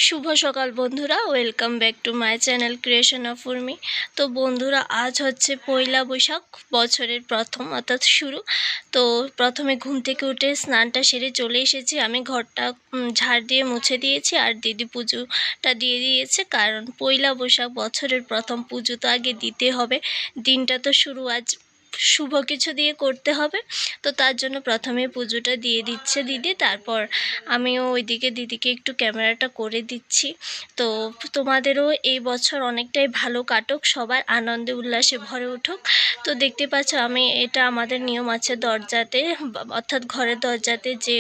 শুভ সকাল বন্ধুরা, welcome back to my channel creation of Urmi. তো বন্ধুরা, আজ হচ্ছে পয়লা বৈশাখ, বছরের প্রথম অর্থাৎ শুরু। তো প্রথমে ঘুম থেকে উঠে স্নানটা সেরে চলে এসেছি। আমি ঘরটা ঝাড় দিয়ে মুছে দিয়েছি, আর দিদি পুজোটা দিয়ে দিয়েছে, কারণ পয়লা বৈশাখ বছরের প্রথম পুজো তো আগে দিতে হবে। দিনটা তো শুরু আজ শুভ কিছু দিয়ে করতে হবে, তো তার জন্য প্রথমে পুজোটা দিয়ে দিচ্ছে দিদি। তারপর আমিও ওইদিকে দিদিকে একটু ক্যামেরাটা করে দিচ্ছি। তো তোমাদেরও এই বছর অনেকটাই ভালো কাটুক, সবার আনন্দে উল্লাসে ভরে উঠুক। তো দেখতে পাচ্ছ, আমি এটা আমাদের নিয়ম আছে, দরজাতে অর্থাৎ ঘরের দরজাতে যে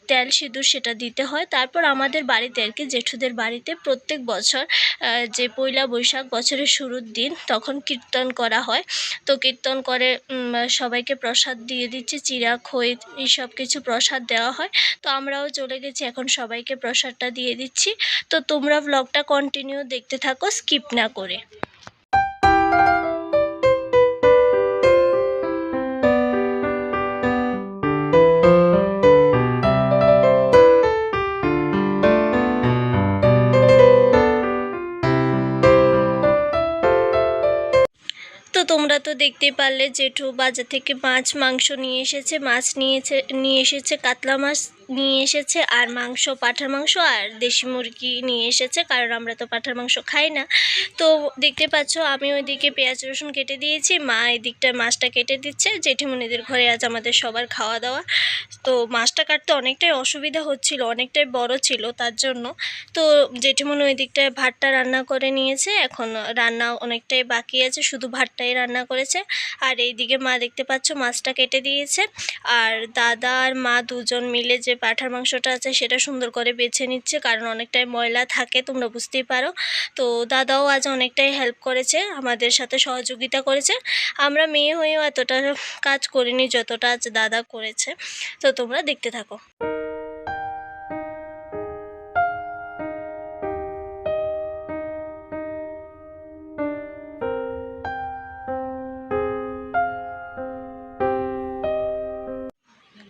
তেল সিঁদুর সেটা দিতে হয়। তারপর আমাদের বাড়িতে আর কি, জেঠুদের বাড়িতে প্রত্যেক বছর যে পয়লা বৈশাখ বছরের শুরুর দিন, তখন কীর্তন করা হয়। তো কীর্তন করে সবাইকে প্রসাদ দিয়ে দিচ্ছি, চিড়া খই এইসব কিছু প্রসাদ দেওয়া হয়। তো আমরাও চলে গেছি, এখন সবাইকে প্রসাদটা দিয়ে দিচ্ছি। তো তোমরা ব্লগটা কন্টিনিউ দেখতে থাকো, স্কিপ না করে। তো তোমরা তো দেখতেই পারলে, জেঠু বাজার থেকে মাংস নিয়ে এসেছে। নিয়ে এসেছে কাতলা মাছ নিয়ে এসেছে, আর মাংস পাঁঠার মাংস আর দেশি মুরগি নিয়ে এসেছে, কারণ আমরা তো পাঁঠার মাংস খাই না। তো দেখতে পাচ্ছ, আমি ওইদিকে পেঁয়াজ রসুন কেটে দিয়েছি, মা এদিকটায় মাছটা কেটে দিচ্ছে। জেঠিমণিদের ঘরে আজ আমাদের সবার খাওয়া দাওয়া। তো মাছটা কাটতে অনেকটাই অসুবিধা হচ্ছিল, অনেকটাই বড় ছিল, তার জন্য। তো জেঠিমণি ওই দিকটায় ভাতটা রান্না করে নিয়েছে, এখন রান্না অনেকটাই বাকি আছে, শুধু ভাতটাই রান্না করেছে। আর এইদিকে মা দেখতে পাচ্ছ মাছটা কেটে দিয়েছে, আর দাদা আর মা দুজন মিলে যে পাঁঠার মাংসটা আছে সেটা সুন্দর করে বেছে নিচ্ছে, কারণ অনেকটাই ময়লা থাকে, তোমরা বুঝতেই পারো। তো দাদাও আজ অনেকটাই হেল্প করেছে, আমাদের সাথে সহযোগিতা করেছে। আমরা মেয়ে হয়েও এতটা কাজ করিনি যতটা আজ দাদা করেছে। তো তোমরা দেখতে থাকো।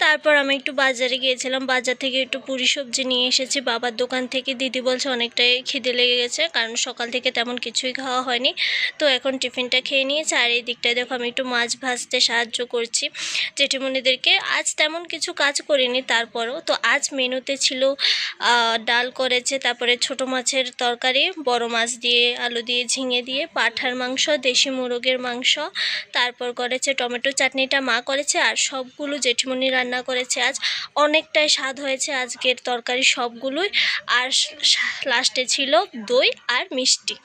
তারপর আমি একটু বাজারে গিয়েছিলাম, বাজার থেকে একটু পুরি সবজি নিয়ে এসেছি বাবার দোকান থেকে। দিদি বলছে অনেকটাই খিদে লেগে গেছে, কারণ সকাল থেকে তেমন কিছুই খাওয়া হয়নি। তো এখন টিফিনটা খেয়ে নিয়েছে। আর এই দিকটায় দেখো, আমি একটু মাছ ভাজতে সাহায্য করছি জেঠিমণিদেরকে। আজ তেমন কিছু কাজ করিনি, তারপরও তো আজ মেনুতে ছিল ডাল করেছে, তারপরে ছোট মাছের তরকারি, বড় মাছ দিয়ে আলু দিয়ে ঝিঙে দিয়ে, পাঁঠার মাংস, দেশি মুরগের মাংস, তারপর করেছে টমেটো চাটনিটা মা করেছে, আর সবগুলো জেঠিমণি রান্না করেছে। আজ অনেকটাই স্বাদ হয়েছে আজকের তরকারি সবগুলোই। আর লাস্টে ছিল দই আর মিষ্টি।